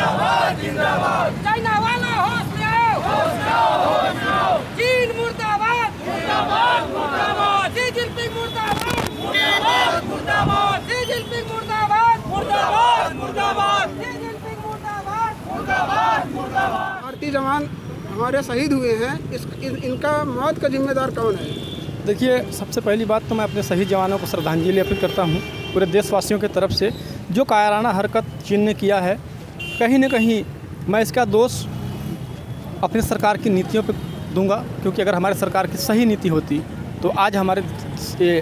जिंदाबाद जिंदाबाद। चाइना वाला होश में आओ, होश में आओ, होश में आओ। चीन मुर्दाबाद मुर्दाबाद मुर्दाबाद। शी जिनपिंग मुर्दाबाद मुर्दाबाद मुर्दाबाद। शी जिनपिंग मुर्दाबाद मुर्दाबाद मुर्दाबाद। शी जिनपिंग मुर्दाबाद मुर्दाबाद मुर्दाबाद। भारतीय जवान हमारे शहीद हुए हैं, इनका मौत का जिम्मेदार कौन है? देखिए, सबसे पहली बात तो मैं अपने शहीद जवानों को श्रद्धांजलि अर्पित करता हूँ पूरे देशवासियों की तरफ से। जो कायराना हरकत चीन ने किया है, कहीं न कहीं मैं इसका दोष अपनी सरकार की नीतियों पे दूंगा, क्योंकि अगर हमारी सरकार की सही नीति होती तो आज हमारे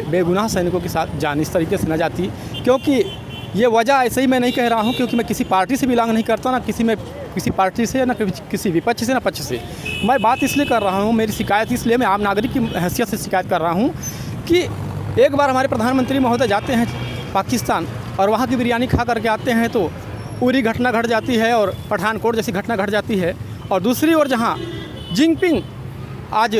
बेगुनाह सैनिकों के साथ जान इस तरीके से न जाती। क्योंकि ये वजह ऐसे ही मैं नहीं कह रहा हूँ, क्योंकि मैं किसी पार्टी से बिलोंग नहीं करता, ना किसी पार्टी से, ना किसी विपक्ष से, ना पक्ष से। मैं बात इसलिए कर रहा हूँ, मेरी शिकायत इसलिए मैं आम नागरिक की हैसियत से शिकायत कर रहा हूँ कि एक बार हमारे प्रधानमंत्री महोदय जाते हैं पाकिस्तान और वहाँ की बिरयानी खा करके आते हैं तो पूरी घटना घट जाती है और पठानकोट जैसी घटना घट जाती है। और दूसरी ओर जहाँ जिनपिंग आज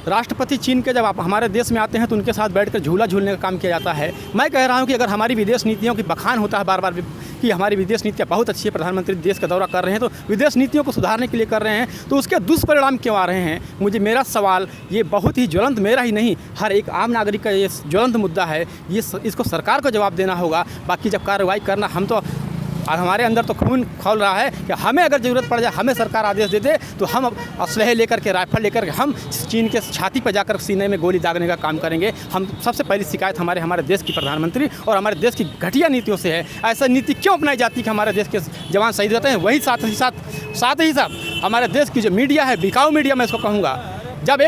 राष्ट्रपति चीन के जब आप हमारे देश में आते हैं तो उनके साथ बैठकर झूला झूलने का काम किया जाता है। मैं कह रहा हूं कि अगर हमारी विदेश नीतियों की बखान होता है बार बार कि हमारी विदेश नीतियाँ बहुत अच्छी है, प्रधानमंत्री देश का दौरा कर रहे हैं तो विदेश नीतियों को सुधारने के लिए कर रहे हैं, तो उसके दुष्परिणाम क्यों आ रहे हैं? मेरा सवाल ये बहुत ही ज्वलंत, मेरा ही नहीं हर एक आम नागरिक का ये ज्वलंत मुद्दा है। इसको सरकार को जवाब देना होगा। बाकी जब कार्रवाई करना, हम तो हमारे अंदर तो खून खौल रहा है कि हमें अगर ज़रूरत पड़ जाए, हमें सरकार आदेश दे दे तो हम असलहे लेकर के, राइफल लेकर के हम चीन के छाती पर जाकर सीने में गोली दागने का काम करेंगे। हम सबसे पहली शिकायत हमारे देश की प्रधानमंत्री और हमारे देश की घटिया नीतियों से है। ऐसा नीति क्यों अपनाई जाती है कि हमारे देश के जवान शहीद होते हैं, वही साथ ही साथ हमारे देश की जो मीडिया है, बिकाऊ मीडिया मैं इसको कहूँगा, जब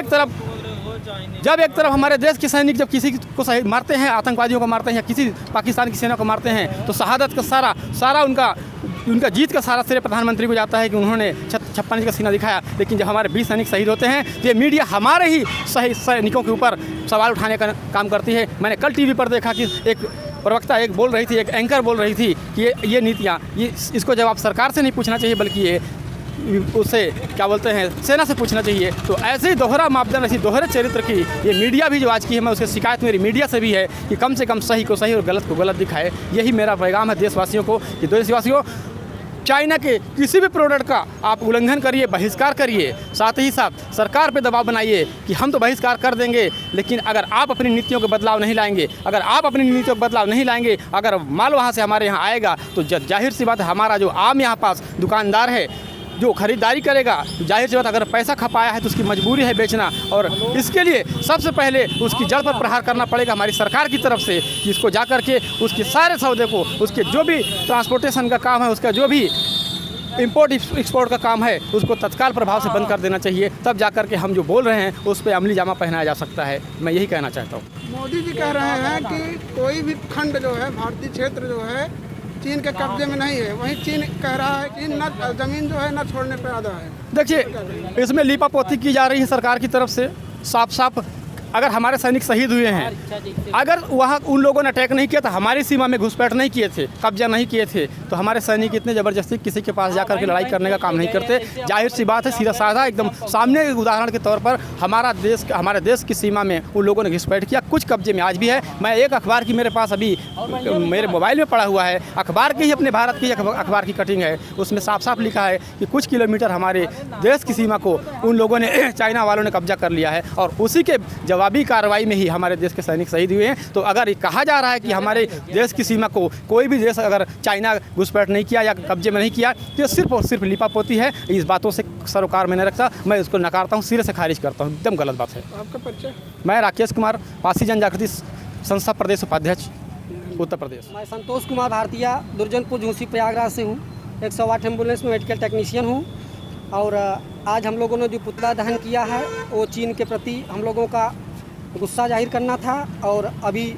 एक तरफ हमारे देश के सैनिक जब किसी को मारते हैं, आतंकवादियों को मारते हैं या किसी पाकिस्तान की सेना को मारते हैं, तो शहादत का सारा उनका जीत का सारा श्रेय प्रधानमंत्री को जाता है कि उन्होंने 56 इंच का सीना दिखाया। लेकिन जब हमारे 20 सैनिक शहीद होते हैं तो ये मीडिया हमारे ही सैनिकों के ऊपर सवाल उठाने का काम करती है। मैंने कल टीवी पर देखा कि एक प्रवक्ता बोल रही थी, एक एंकर बोल रही थी कि ये नीतियाँ, इसको जवाब सरकार से नहीं पूछना चाहिए बल्कि ये उससे क्या बोलते हैं, सेना से पूछना चाहिए। तो ऐसे ही दोहरा मापदंड, ऐसी दोहरे चरित्र की ये मीडिया भी जो आज की है, मैं उसकी शिकायत मेरी मीडिया से भी है कि कम से कम सही को सही और गलत को गलत दिखाए। यही मेरा पैगाम है देशवासियों को कि देशवासियों, चाइना के किसी भी प्रोडक्ट का आप उल्लंघन करिए, बहिष्कार करिए, साथ ही साथ सरकार पे दबाव बनाइए कि हम तो बहिष्कार कर देंगे, लेकिन अगर आप अपनी नीतियों के बदलाव नहीं लाएंगे, अगर माल वहाँ से हमारे यहाँ आएगा तो जाहिर सी बात है हमारा जो आम यहाँ पास दुकानदार है जो खरीदारी करेगा, जाहिर सी बात अगर पैसा खपाया है तो उसकी मजबूरी है बेचना। और इसके लिए सबसे पहले उसकी जड़ पर प्रहार करना पड़ेगा हमारी सरकार की तरफ से, जिसको जा कर के उसके सारे सौदे को, उसके जो भी ट्रांसपोर्टेशन का काम है, उसका जो भी इंपोर्ट एक्सपोर्ट का काम है, उसको तत्काल प्रभाव से बंद कर देना चाहिए। तब जा कर के हम जो बोल रहे हैं उस पर अमली जामा पहनाया जा सकता है। मैं यही कहना चाहता हूँ। मोदी जी कह रहे हैं कि कोई भी खंड जो है, भारतीय क्षेत्र जो है चीन के कब्जे में नहीं है। वहीं चीन कह रहा है कि न जमीन जो है न छोड़ने पर आधा है। देखिए, इसमें लीपापोती की जा रही है सरकार की तरफ से। साफ अगर हमारे सैनिक शहीद हुए हैं, अगर वहाँ उन लोगों ने अटैक नहीं किया था, हमारी सीमा में घुसपैठ नहीं किए थे, कब्जा नहीं किए थे, तो हमारे सैनिक इतने ज़बरदस्ती किसी के पास जाकर के लड़ाई करने का काम नहीं करते। जाहिर सी बात है, सीधा साधा एकदम सामने उदाहरण के तौर पर हमारे देश की सीमा में उन लोगों ने घुसपैठ किया। कुछ कब्जे में आज भी है। मैं एक अखबार की मेरे पास अभी मेरे मोबाइल में पड़ा हुआ है, अखबार की ही, अपने भारत की अखबार की कटिंग है। उसमें साफ लिखा है कि कुछ किलोमीटर हमारे देश की सीमा को उन लोगों ने, चाइना वालों ने कब्जा कर लिया है और उसी के जवाबी कार्रवाई में ही हमारे देश के सैनिक शहीद हुए हैं। तो अगर ये कहा जा रहा है कि हमारे देश की सीमा को कोई भी देश अगर चाइना घुसपैठ नहीं किया या कब्जे में नहीं किया, तो सिर्फ और सिर्फ लिपापोती है। इस बातों से सरोकार में नहीं रखता, मैं इसको नकारता हूँ, सिरे से खारिज करता हूँ। एकदम गलत बात है। आपका परिचय? मैं राकेश कुमार, पासी जनजागृति संस्था प्रदेश उपाध्यक्ष, उत्तर प्रदेश। मैं संतोष कुमार भारतीय, दुर्जनपुर झूसी प्रयागराज से हूँ। 108 एम्बुलेंस में मेडिकल टेक्नीशियन हूँ। और आज हम लोगों ने जो पुतला दहन किया है वो चीन के प्रति हम लोगों का गुस्सा जाहिर करना था। और अभी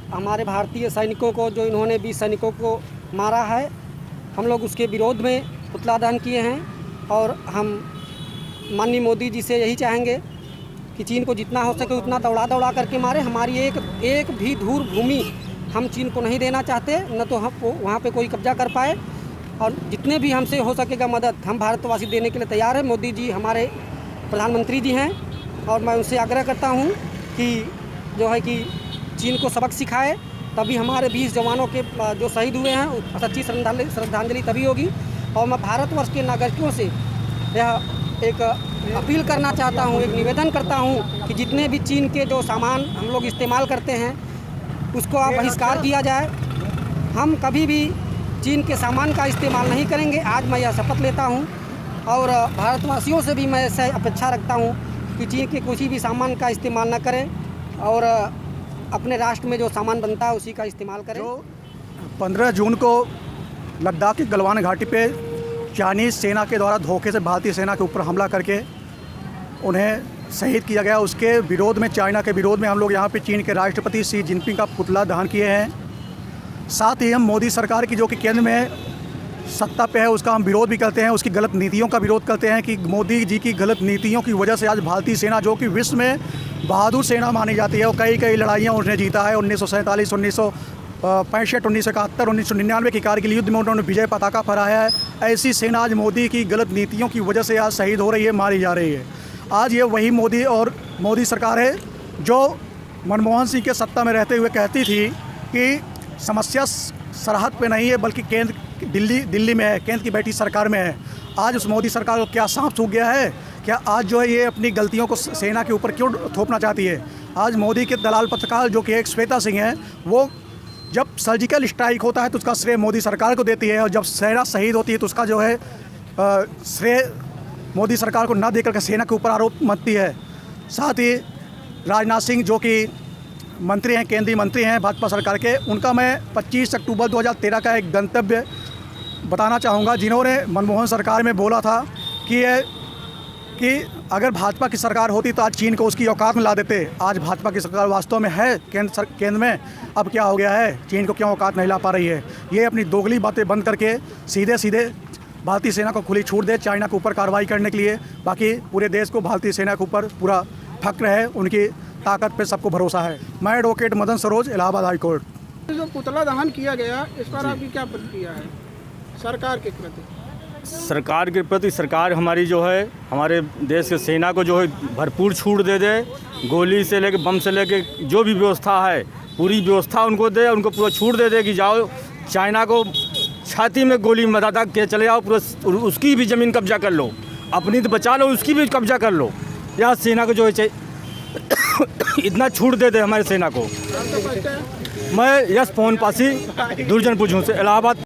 हमारे भारतीय सैनिकों को, जो इन्होंने 20 सैनिकों को मारा है, हम लोग उसके विरोध में पुतला दहन किए हैं। और हम माननीय मोदी जी से यही चाहेंगे कि चीन को जितना हो सके उतना दौड़ा करके मारे। हमारी एक भी धूर भूमि हम चीन को नहीं देना चाहते, न तो हम वहाँ पे कोई कब्जा कर पाए। और जितने भी हमसे हो सकेगा मदद हम भारतवासी देने के लिए तैयार है। मोदी जी हमारे प्रधानमंत्री जी हैं और मैं उनसे आग्रह करता हूं कि जो है कि चीन को सबक सिखाए, तभी हमारे 20 जवानों के जो शहीद हुए हैं सच्ची श्रद्धांजलि तभी होगी। और मैं भारतवर्ष के नागरिकों से यह एक अपील करना चाहता हूँ, एक निवेदन करता हूँ कि जितने भी चीन के जो सामान हम लोग इस्तेमाल करते हैं उसको आप बहिष्कार किया जाए। हम कभी भी चीन के सामान का इस्तेमाल नहीं करेंगे। आज मैं यह शपथ लेता हूँ और भारतवासियों से भी मैं ऐसे अपेक्षा रखता हूँ कि चीन के किसी भी सामान का इस्तेमाल न करें और अपने राष्ट्र में जो सामान बनता है उसी का इस्तेमाल करें। 15 जून को लद्दाख की गलवान घाटी पे चाइनीज़ सेना के द्वारा धोखे से भारतीय सेना के ऊपर हमला करके उन्हें शहीद किया गया, उसके विरोध में, चाइना के विरोध में हम लोग यहाँ पे चीन के राष्ट्रपति शी जिनपिंग का पुतला दहन किए हैं। साथ ही हम मोदी सरकार की जो कि केंद्र में सत्ता पे है उसका हम विरोध भी करते हैं, उसकी गलत नीतियों का विरोध करते हैं कि मोदी जी की गलत नीतियों की वजह से आज भारतीय सेना जो कि विश्व में बहादुर सेना मानी जाती है और कई लड़ाइयाँ उन्होंने जीता है। 1947, 1965, 1971, 1999 के कारगिल युद्ध में उन्होंने विजय पताका फहराया है। ऐसी सेना आज मोदी की गलत नीतियों की वजह से आज शहीद हो रही है, मारी जा रही है। आज ये वही मोदी सरकार है जो मनमोहन सिंह के सत्ता में रहते हुए कहती थी कि समस्या सरहद पे नहीं है बल्कि केंद्र दिल्ली में है, केंद्र की बैठी सरकार में है। आज उस मोदी सरकार को क्या सांप सूख गया है? क्या आज जो है ये अपनी गलतियों को सेना के ऊपर क्यों थोपना चाहती है? आज मोदी के दलाल पत्रकार जो कि एक श्वेता सिंह है, वो जब सर्जिकल स्ट्राइक होता है तो उसका श्रेय मोदी सरकार को देती है और जब सेना शहीद होती है तो उसका जो है श्रेय मोदी सरकार को न देकर के सेना के ऊपर आरोप मचती है। साथ ही राजनाथ सिंह जो कि मंत्री हैं, केंद्रीय मंत्री हैं भाजपा सरकार के, उनका मैं 25 अक्टूबर 2013 का एक गंतव्य बताना चाहूँगा, जिन्होंने मनमोहन सरकार में बोला था कि अगर भाजपा की सरकार होती तो आज चीन को उसकी औकात में ला देते। आज भाजपा की सरकार वास्तव में है केंद्र में, अब क्या हो गया है? चीन को क्यों औकात नहीं ला पा रही है? ये अपनी दोगली बातें बंद करके सीधे भारतीय सेना को खुली छूट दे चाइना के ऊपर कार्रवाई करने के लिए। बाकी पूरे देश को भारतीय सेना के ऊपर पूरा फक्र है, उनकी ताकत पे सबको भरोसा है। मैं advocate Madan Saroj, Allahabad high court. जो पुतला दहन किया गया इस पर आपकी क्या प्रतिक्रिया है सरकार के प्रति? सरकार के प्रति सरकार हमारी जो है हमारे देश के सेना को जो है भरपूर छूट दे दे, गोली से लेके बम से लेके जो भी व्यवस्था है पूरी व्यवस्था उनको दे, उनको पूरा छूट दे दे कि जाओ चाइना को छाती में गोली मदादा के चले जाओ, पूरा उसकी भी ज़मीन कब्जा कर लो, अपनी तो बचा लो, उसकी भी कब्जा कर लो। या सेना को जो है इतना छूट दे दे हमारे सेना को। मैं यश पवन पासी दुर्जनपुर से इलाहाबाद।